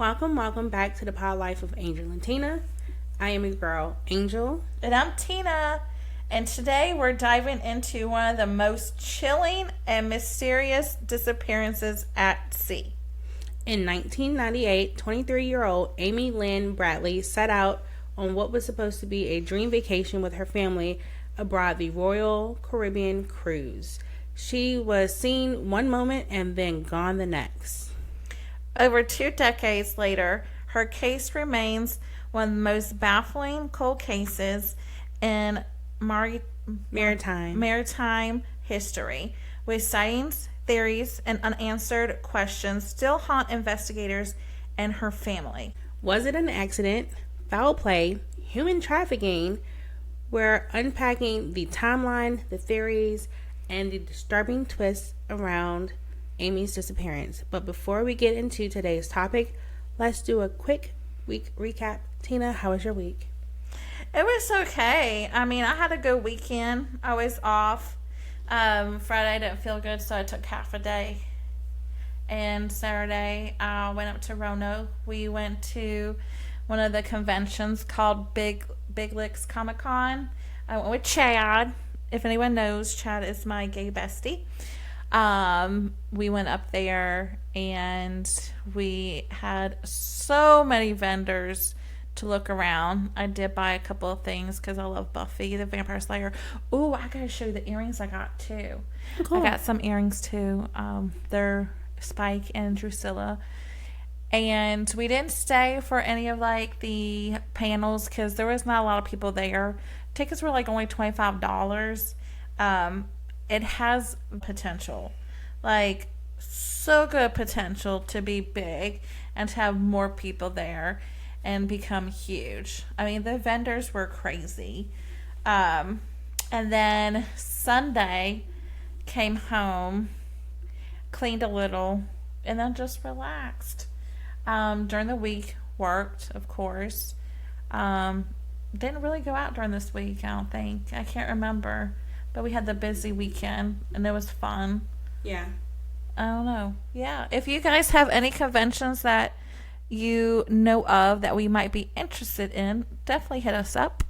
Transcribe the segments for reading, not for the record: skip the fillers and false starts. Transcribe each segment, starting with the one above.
Welcome back to the Pod Life of Angel and Tina. I am your girl, Angel. And I'm Tina. And today we're diving into one of the most chilling and mysterious disappearances at sea. In 1998, 23-year-old Amy Lynn Bradley set out on what was supposed to be a dream vacation with her family aboard the Royal Caribbean cruise. She was seen one moment and then gone the next. Over 2 decades later, her case remains one of the most baffling cold cases in maritime history, with sightings, theories, and unanswered questions still haunt investigators and her family. Was it an accident, foul play, human trafficking? We're unpacking the timeline, the theories, and the disturbing twists around Amy's disappearance. But before we get into today's topic, let's do a quick week recap. Tina, how was your week? It was okay. I mean, I had a good weekend. I was off. Friday I didn't feel good, so I took half a day. And Saturday I went up to Roanoke. We went to one of the conventions called Big Licks Comic Con. I went with Chad. If anyone knows, Chad is my gay bestie. We went up there and we had so many vendors to look around. I did buy a couple of things because I love Buffy the Vampire Slayer. Ooh, I gotta show you the earrings I got too. Cool. I got some earrings too. They're Spike and Drusilla. And we didn't stay for any of like the panels because there was not a lot of people there. Tickets were like only $25. It has potential, like so good potential to be big and to have more people there and become huge. I mean, the vendors were crazy. And then Sunday came home, cleaned a little, and then just relaxed. During the week, worked, of course. Didn't really go out during this week, I don't think. I can't remember. But we had the busy weekend, and it was fun. Yeah. I don't know. Yeah. If you guys have any conventions that you know of that we might be interested in, definitely hit us up.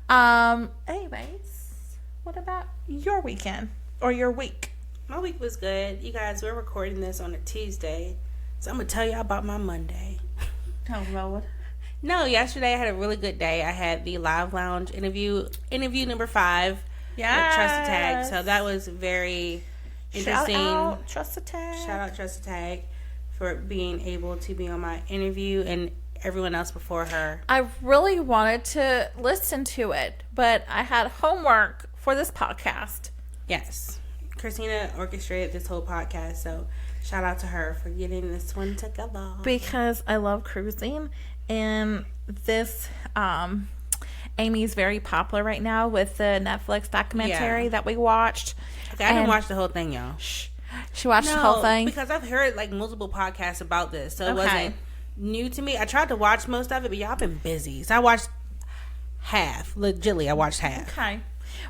Anyways, what about your weekend or your week? My week was good. You guys, we're recording this on a Tuesday, so I'm going to tell y'all about my Monday. Oh, Lord. No, yesterday I had a really good day. I had the Live Lounge interview number 5. Yeah. Trust Tag. So that was very interesting. Shout out Trust Tag. Shout out Trust Tag for being able to be on my interview and everyone else before her. I really wanted to listen to it, but I had homework for this podcast. Yes. Christina orchestrated this whole podcast, so shout out to her for getting this one together. Because I love cruising, and this Amy's very popular right now with the Netflix documentary that we watched. Okay, I didn't watch the whole thing, y'all. She watched the whole thing? Because I've heard like multiple podcasts about this, so it wasn't new to me. I tried to watch most of it, but y'all been busy. So I watched half. Legitly, I watched half. Okay.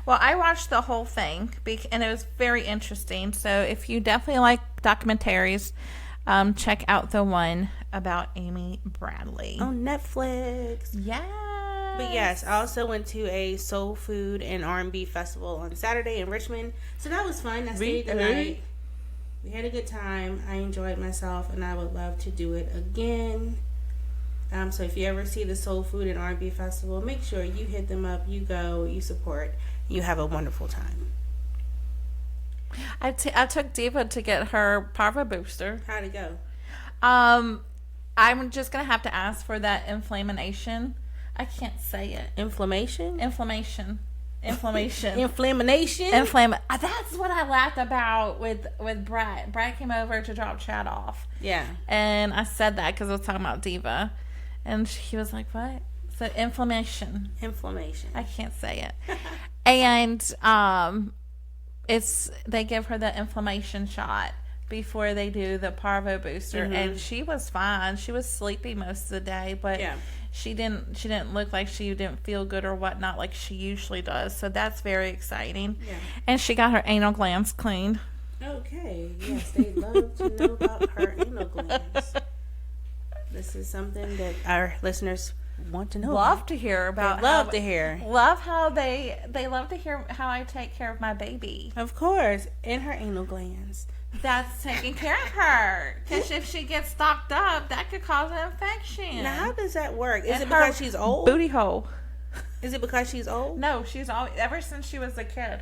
Well, I watched the whole thing, and it was very interesting. So if you definitely like documentaries, check out the one about Amy Bradley. On Netflix. Yeah. But yes, I also went to a soul food and R&B festival on Saturday in Richmond. So that was fun. I stayed the night. We had a good time. I enjoyed myself, and I would love to do it again. So if you ever see the soul food and R&B festival, make sure you hit them up. You go, you support, you have a wonderful time. I took Diva to get her Parva booster. How'd it go? I'm just gonna have to ask for that inflammation. I can't say it. Inflammation. That's what I laughed about with Brad. Brad came over to drop Chad off. Yeah. And I said that because I was talking about Diva, and he was like, "What?" So inflammation. I can't say it. And they give her the inflammation shot before they do the Parvo booster, and she was fine. She was sleepy most of the day, but she didn't look like she didn't feel good or whatnot like she usually does. So that's very exciting. Yeah. And she got her anal glands cleaned. Okay. Yes, they love to know about her anal glands. This is something that our listeners want to know. Love to hear about. Love to hear. Love how they love to hear how I take care of my baby. Of course, in her anal glands. That's taking care of her. Because if she gets stocked up, that could cause an infection. Now, how does that work? Is it because she's old? Booty hole. Is it because she's old? No, she's always, ever since she was a kid.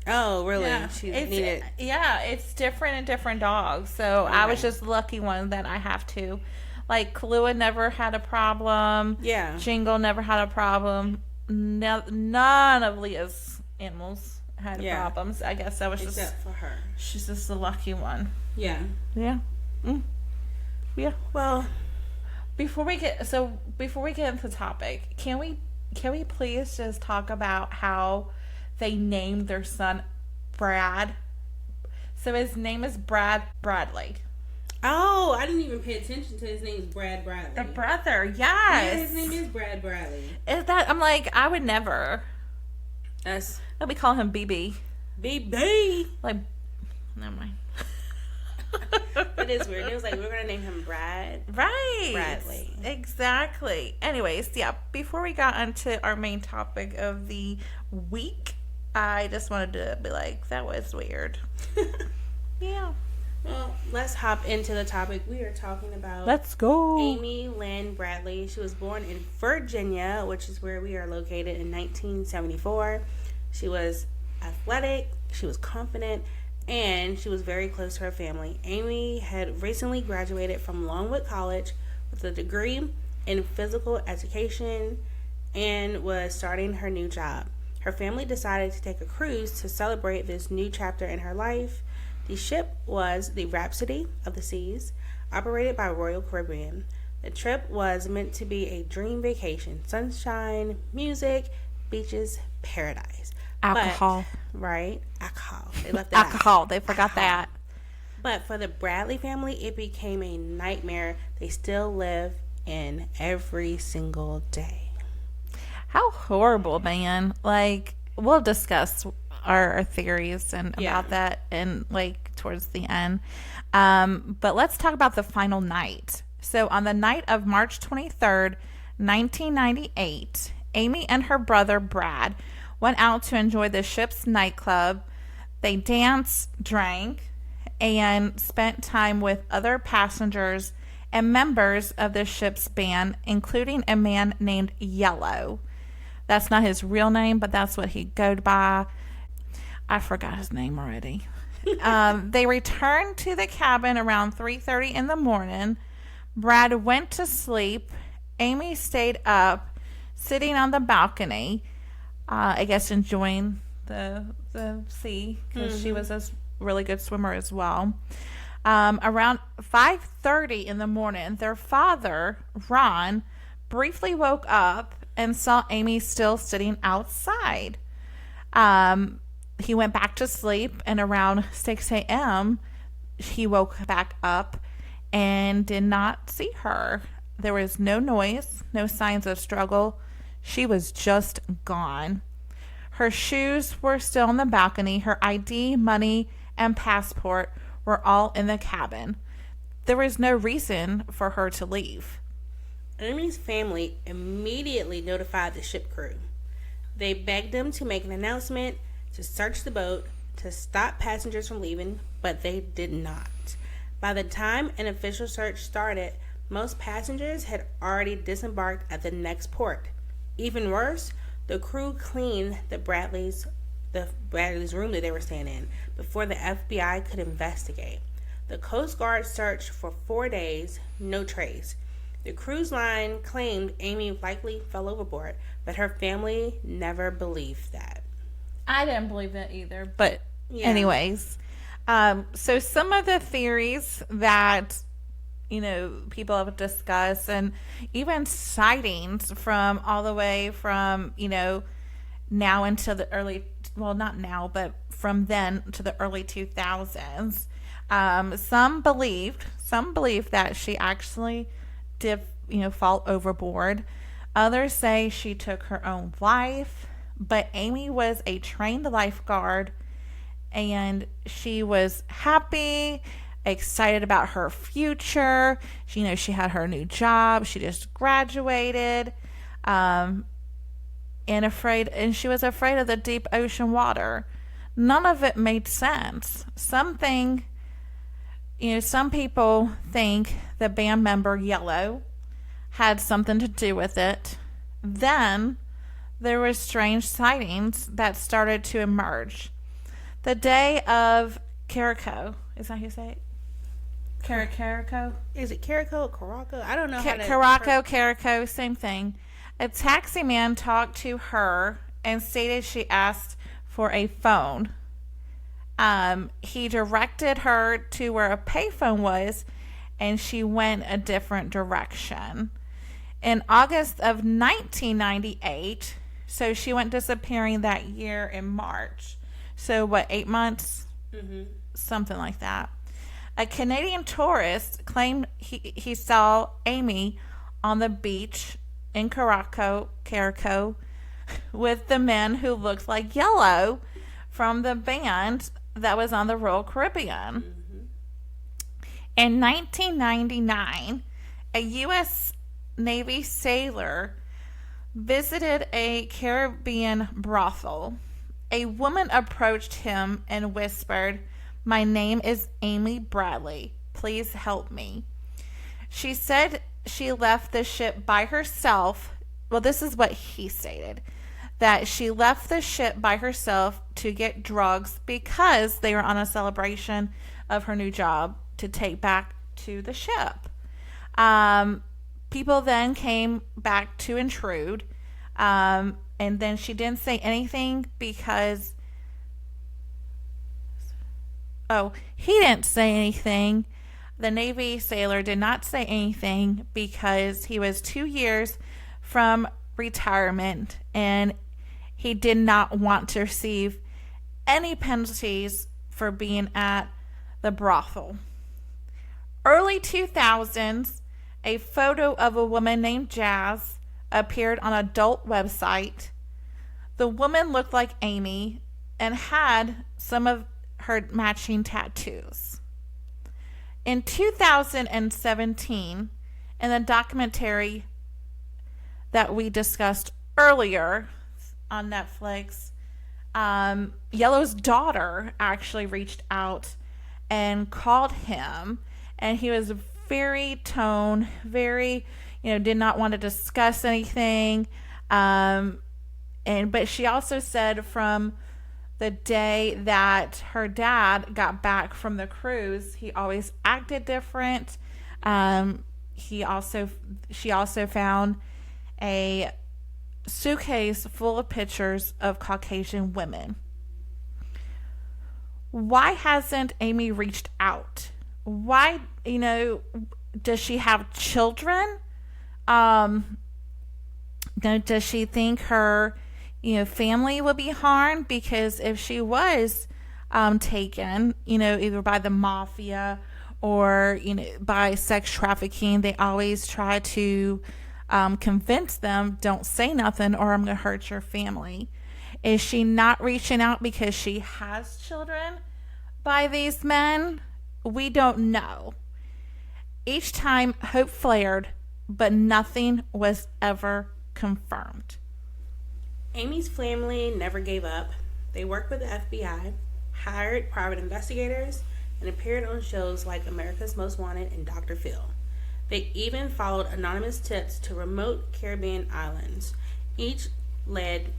Oh, really? Yeah, it's different in different dogs. So okay. I was just the lucky one that I have to. Like, Kahlua never had a problem. Yeah. Jingle never had a problem. None of Leah's animals had problems. I guess that was except for her. She's just the lucky one. Yeah. Yeah. Yeah. Well, before we get into the topic, can we please just talk about how they named their son Brad? So his name is Brad Bradley. Oh, I didn't even pay attention to his name is Brad Bradley. The brother, yes. Yeah, his name is Brad Bradley. Is that? I'm like, I would never. Let me call him BB. BB. Like, never mind. It is weird. It was like, we're going to name him Brad. Right. Bradley. Exactly. Anyways, yeah, before we got into our main topic of the week, I just wanted to be like, that was weird. Yeah. Well, let's hop into the topic. We are talking about Let's go. Amy Lynn Bradley. She was born in Virginia, which is where we are located, in 1974. She was athletic, she was confident, and she was very close to her family. Amy had recently graduated from Longwood College with a degree in physical education and was starting her new job. Her family decided to take a cruise to celebrate this new chapter in her life. The ship was the Rhapsody of the Seas, operated by Royal Caribbean. The trip was meant to be a dream vacation. Sunshine, music, beaches, paradise. Alcohol. Right? Alcohol. They left that alcohol. They forgot that. But for the Bradley family, it became a nightmare they still live in every single day. How horrible, man. Like, we'll discuss our theories and about that and like towards the end. But let's talk about the final night. So on the night of March 23rd, 1998, Amy and her brother Brad went out to enjoy the ship's nightclub. They danced, drank, and spent time with other passengers and members of the ship's band, including a man named Yellow. That's not his real name, but that's what he goes by. I forgot his name already. They returned to the cabin around 3:30 in the morning. Brad went to sleep. Amy stayed up, sitting on the balcony, I guess enjoying the sea, because she was a really good swimmer as well. Around 5:30 in the morning, their father, Ron, briefly woke up and saw Amy still sitting outside. He went back to sleep, and around 6 a.m., he woke back up and did not see her. There was no noise, no signs of struggle. She was just gone. Her shoes were still on the balcony. Her ID, money, and passport were all in the cabin. There was no reason for her to leave. Amy's family immediately notified the ship crew. They begged them to make an announcement, to search the boat, to stop passengers from leaving, but they did not. By the time an official search started, most passengers had already disembarked at the next port. Even worse, the crew cleaned the Bradley's room that they were staying in before the FBI could investigate. The Coast Guard searched for 4 days, no trace. The cruise line claimed Amy likely fell overboard, but her family never believed that. I didn't believe that either. But anyways, so some of the theories that, people have discussed, and even sightings from all the way from, now until the early, well, not now, but from then to the early 2000s. Some believe that she actually did, fall overboard. Others say she took her own life. But Amy was a trained lifeguard, and she was happy excited about her future. She had her new job. She just graduated. And she was afraid of the deep ocean water. None of it made sense. Some people think the band member Yellow had something to do with it. Then there were strange sightings that started to emerge. The day of Caraco, is that how you say it? Caraco? Is it Caraco or Caraco? I don't know how to... Caraco, same thing. A taxi man talked to her and stated she asked for a phone. He directed her to where a payphone was, and she went a different direction. In August of 1998, so she went disappearing that year in March. So, 8 months? Mm-hmm. Something like that. A Canadian tourist claimed he saw Amy on the beach in Caraco, with the men who looked like Yellow from the band that was on the Royal Caribbean. Mm-hmm. In 1999, a U.S. Navy sailor visited a Caribbean brothel. A woman approached him and whispered, "My name is Amy Bradley. Please help me." She said she left the ship by herself. Well, this is what he stated, that she left the ship by herself to get drugs because they were on a celebration of her new job to take back to the ship. People then came back to intrude. And then she didn't say anything because... Oh, he didn't say anything. The Navy sailor did not say anything because he was 2 years from retirement and he did not want to receive any penalties for being at the brothel. Early 2000s, a photo of a woman named Jazz appeared on an adult website. The woman looked like Amy and had some of her matching tattoos. In 2017, in the documentary that we discussed earlier on Netflix, Yellow's daughter actually reached out and called him, and he was very did not want to discuss anything. But she also said from the day that her dad got back from the cruise, he always acted different. She also found a suitcase full of pictures of Caucasian women. Why hasn't Amy reached out? Why, does she have children? Does she think her, family will be harmed? Because if she was taken, either by the mafia or, by sex trafficking, they always try to convince them, don't say nothing or I'm going to hurt your family. Is she not reaching out because she has children by these men? We don't know. Each time hope flared, but nothing was ever confirmed. Amy's family never gave up. They worked with the FBI, hired private investigators, and appeared on shows like America's Most Wanted and Dr. Phil. They even followed anonymous tips to remote Caribbean islands. Each lead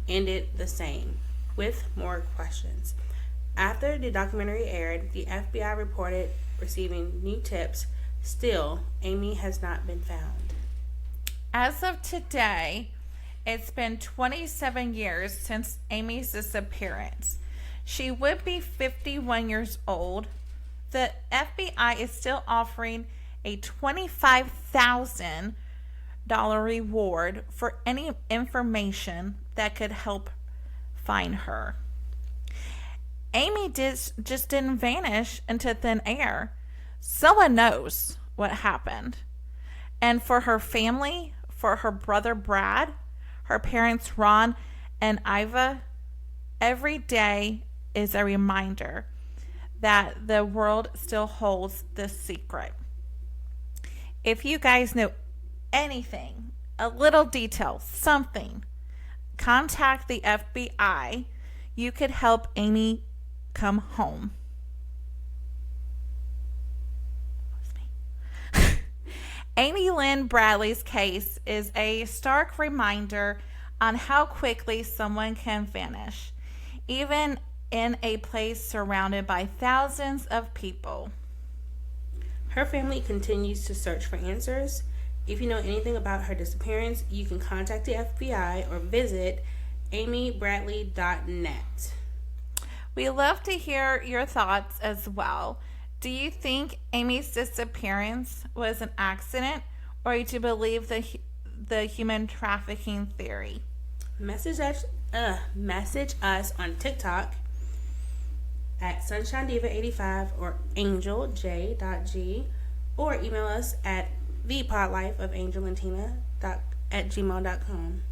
ended the same, with more questions. After the documentary aired, the FBI reported receiving new tips. Still, Amy has not been found. As of today, it's been 27 years since Amy's disappearance. She would be 51 years old. The FBI is still offering a $25,000 reward for any information that could help find her. Amy just didn't vanish into thin air. Someone knows what happened. And for her family, for her brother Brad, her parents Ron and Iva, every day is a reminder that the world still holds this secret. If you guys know anything, a little detail, something, contact the FBI. You could help Amy come home. Amy Lynn Bradley's case is a stark reminder on how quickly someone can vanish, even in a place surrounded by thousands of people. Her family continues to search for answers. If you know anything about her disappearance, you can contact the FBI or visit amybradley.net. We love to hear your thoughts as well. Do you think Amy's disappearance was an accident, or do you believe the human trafficking theory? Message us on TikTok at SunshineDiva85 or AngelJ.G, or email us at thepodlifeofangelandtina@gmail.com.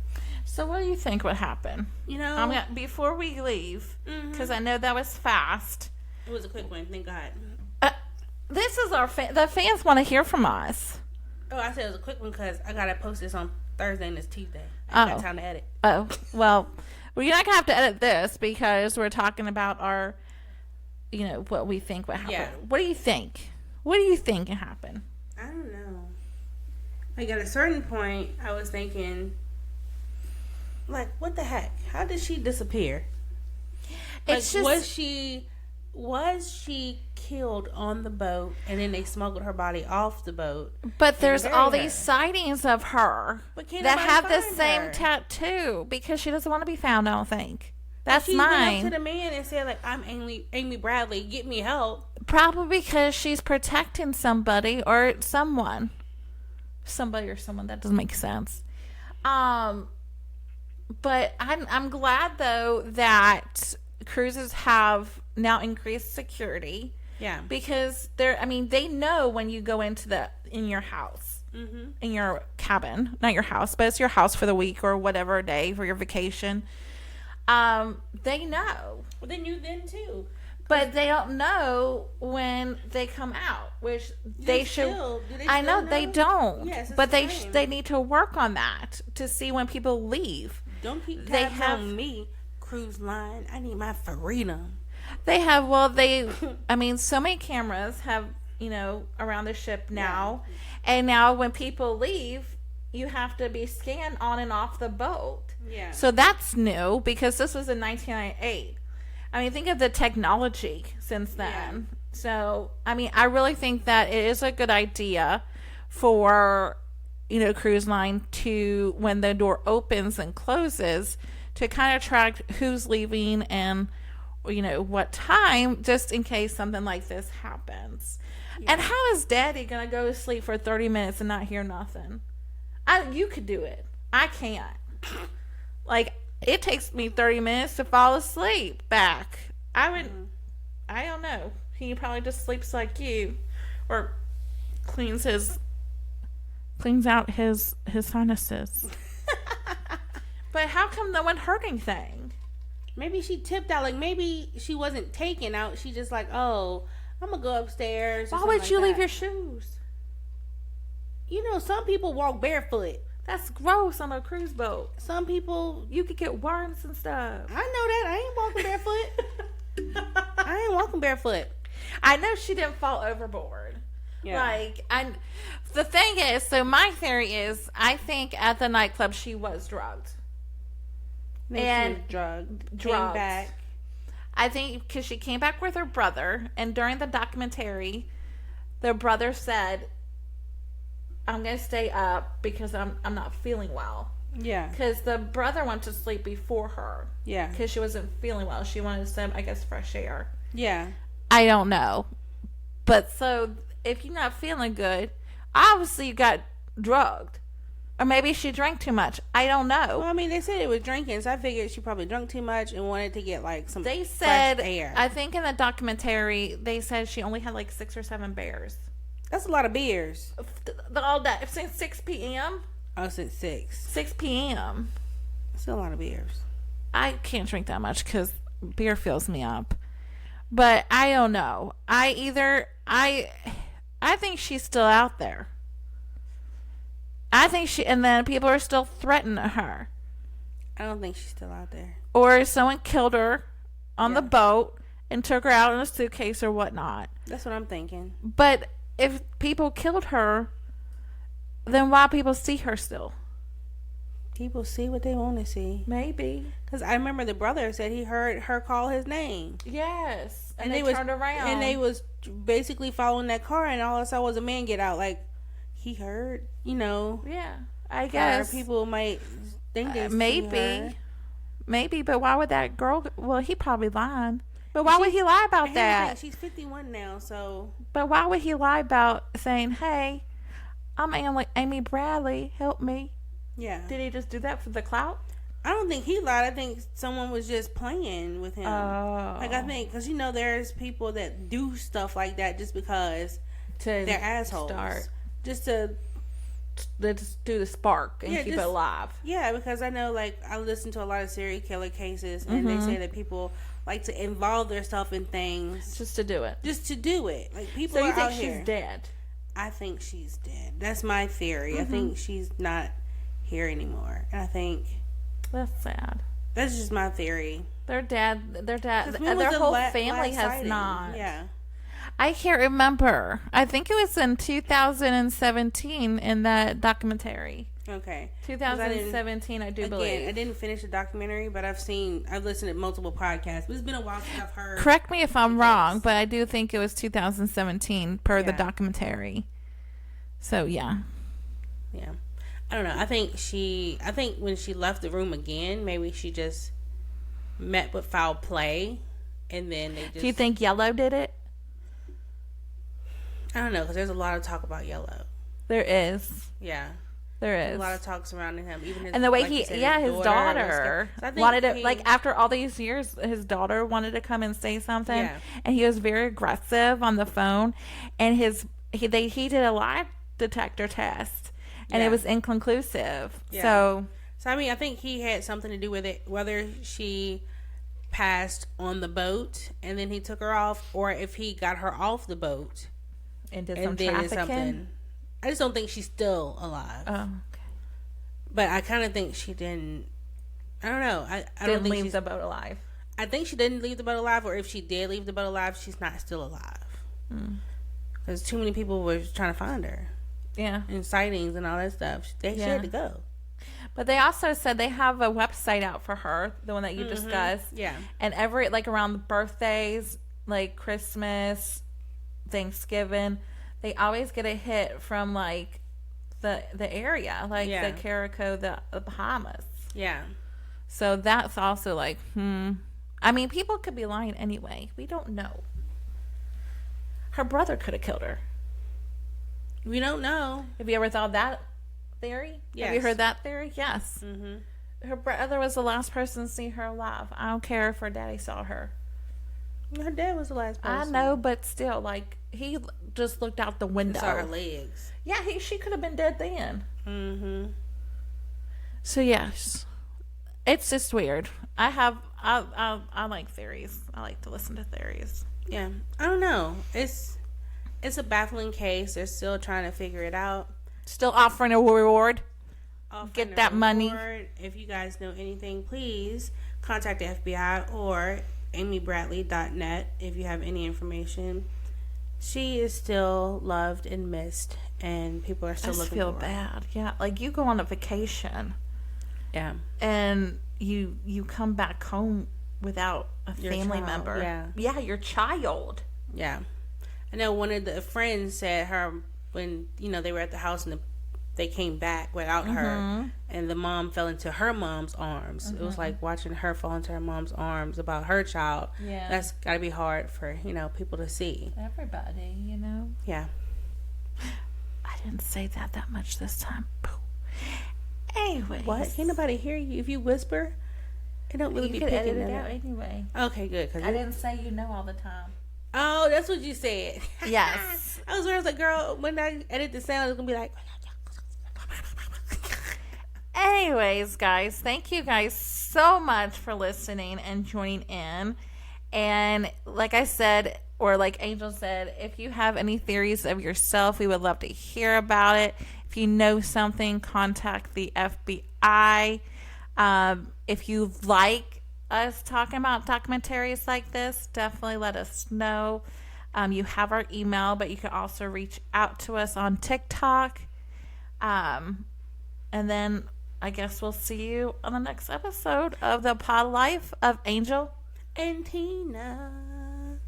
So what do you think would happen? Before we leave, because I know that was fast. It was a quick one, thank God. This is the fans want to hear from us. Oh, I said it was a quick one because I gotta post this on Thursday and it's Tuesday. I got time to edit. Oh, well, you're not gonna have to edit this because we're talking about our, what we think would happen. Yeah. What do you think? What do you think can happen? I don't know. Like at a certain point, I was thinking, like, what the heck? How did she disappear? It's just, was she killed on the boat and then they smuggled her body off the boat? But there's all these sightings of her that have the same tattoo because she doesn't want to be found, I don't think. That's mine. She went up to the man and said, like, I'm Amy Bradley, get me help. Probably because she's protecting somebody or someone. Somebody or someone, that doesn't make sense. But I'm glad though that cruises have now increased security. Yeah. Because they know when you go in your house, in your cabin, not your house, but it's your house for the week or whatever day for your vacation. They know. Well, they knew then too. But they don't know when they come out, which they should. I know they don't. Yes, but they need to work on that to see when people leave. Don't keep tabs on me, cruise line. I need my freedom. They have, so many cameras have, around the ship now. Yeah. And now when people leave, you have to be scanned on and off the boat. Yeah. So that's new because this was in 1998. Think of the technology since then. Yeah. So, I really think that it is a good idea for, cruise line to, when the door opens and closes, to kind of track who's leaving and, what time, just in case something like this happens. Yeah. And how is Daddy going to go to sleep for 30 minutes and not hear nothing? You could do it. I can't. It takes me 30 minutes to fall asleep back. I don't know. He probably just sleeps like you, or cleans out his sinuses. But how come no one heard anything? Maybe she tipped out. Like, maybe she wasn't taken out. She just like, oh, I'm going to go upstairs. Why would you leave your shoes? Some people walk barefoot. That's gross on a cruise boat. Some people, you could get worms and stuff. I know that. I ain't walking barefoot. I know she didn't fall overboard. Yeah. The thing is, so my theory is, I think at the nightclub she was drugged. And drugged. Came back. I think because she came back with her brother, and during the documentary, the brother said, I'm going to stay up because I'm not feeling well. Yeah. Because the brother went to sleep before her. Yeah. Because she wasn't feeling well. She wanted some, fresh air. Yeah. I don't know. But so, if you're not feeling good, obviously you got drugged. Or maybe she drank too much. I don't know. Well, they said it was drinking, so I figured she probably drank too much and wanted to get, some They said, fresh air. I think in the documentary, they said she only had, 6 or 7 beers. That's a lot of beers. All day. Since 6 p.m.? Oh, since 6. 6 p.m. That's a lot of beers. I can't drink that much because beer fills me up. But I don't know. I think she's still out there. I think and then people are still threatening her. I don't think she's still out there. Or someone killed her on the boat and took her out in a suitcase or whatnot. That's what I'm thinking. But if people killed her, then why people see her still? People see what they want to see. Maybe. Because I remember the brother said he heard her call his name. Yes. And they turned around. And they was basically following that car, and all I saw was a man get out. Like, he heard, Yeah, I guess. People might think they Maybe, but why would that girl... Well, he probably lied. But why would he lie about that? She's 51 now, so... But why would he lie about saying, hey, I'm Amy Bradley, help me? Yeah. Did he just do that for the clout? I don't think he lied. I think someone was just playing with him. Oh. Like, I think... Because, there's people that do stuff like that just because they're assholes. Just to... Let's do the spark and keep it alive. Yeah, because I know, I listen to a lot of serial killer cases, and they say that people like to involve themselves in things just to do it. Like, people. So you are think out here. She's dead? I think she's dead. That's my theory. I think she's not here anymore, and I think that's sad. That's just my theory. Their dad. Their whole family has sighting? Not. Yeah. I can't remember. I think it was in 2017 in that documentary. Okay. 2017, I do believe. I didn't finish the documentary, but I've listened to multiple podcasts. But it's been a while since I've heard. Correct me if I'm wrong, but I do think it was 2017 per the documentary. So, yeah. Yeah. I don't know. I think when she left the room again, maybe she just met with foul play, and then they just... Do you think Yellow did it? I don't know, because there's a lot of talk about Yellow. There is. Yeah. There is. A lot of talk surrounding him. Even his, and the way his daughter wanted to, after all these years, his daughter wanted to come and say something. Yeah. And he was very aggressive on the phone. And he did a lie detector test. And it was inconclusive. Yeah. So, I mean, I think he had something to do with it, whether she passed on the boat and then he took her off, or if he got her off the boat. And did some trafficking. I just don't think she's still alive. Oh, okay. But I kind of think she didn't. I don't know. I don't think leave the boat alive. I think she didn't leave the boat alive, or if she did leave the boat alive, she's not still alive. Because too many people were trying to find her. Yeah. And sightings and all that stuff. She had to go. But they also said they have a website out for her, the one that you discussed. Yeah. And around the birthdays, like Christmas, Thanksgiving, they always get a hit from the area, the Carico, the Bahamas. Yeah. So that's also I mean, people could be lying anyway. We don't know. Her brother could have killed her. We don't know. Have you ever thought that theory? Yes. Have you heard that theory? Yes. Her brother was the last person to see her alive. I don't care if her daddy saw her. Her dad was the last person. I know, but still, he just looked out the window. Saw her legs. Yeah, she could have been dead then. So yes, it's just weird. I like theories. I like to listen to theories. Yeah, I don't know. It's a baffling case. They're still trying to figure it out. Still offering a reward. Get that money. If you guys know anything, please contact the FBI or amybradley.net if you have any information. She is still loved and missed, and people are still looking for her. I feel bad. Yeah, you go on a vacation. Yeah. And you come back home without a family member. Yeah. Yeah, your child. Yeah. I know one of the friends said when they were at the house and they came back without her, and the mom fell into her mom's arms. It was like watching her fall into her mom's arms about her child. Yeah. That's got to be hard for, people to see. Everybody, Yeah. I didn't say that much this time. Anyway. What? Can't nobody hear you if you whisper? It don't really be picking edit that it out out anyway. Okay, good. Cause I didn't say all the time. Oh, that's what you said. Yes. I was like, girl, when I edit the sound, it's going to be like... Anyways, guys, thank you guys so much for listening and joining in. And like I said, or like Angel said, if you have any theories of yourself, we would love to hear about it. If you know something, contact the FBI. If you like us talking about documentaries like this, definitely let us know. You have our email, but you can also reach out to us on TikTok. And then I guess we'll see you on the next episode of the Pod Life of Angel and Tina.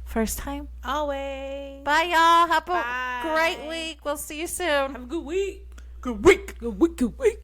First time, always. Bye, y'all. Have a great week. We'll see you soon. Have a good week. Good week. Good week. Good week.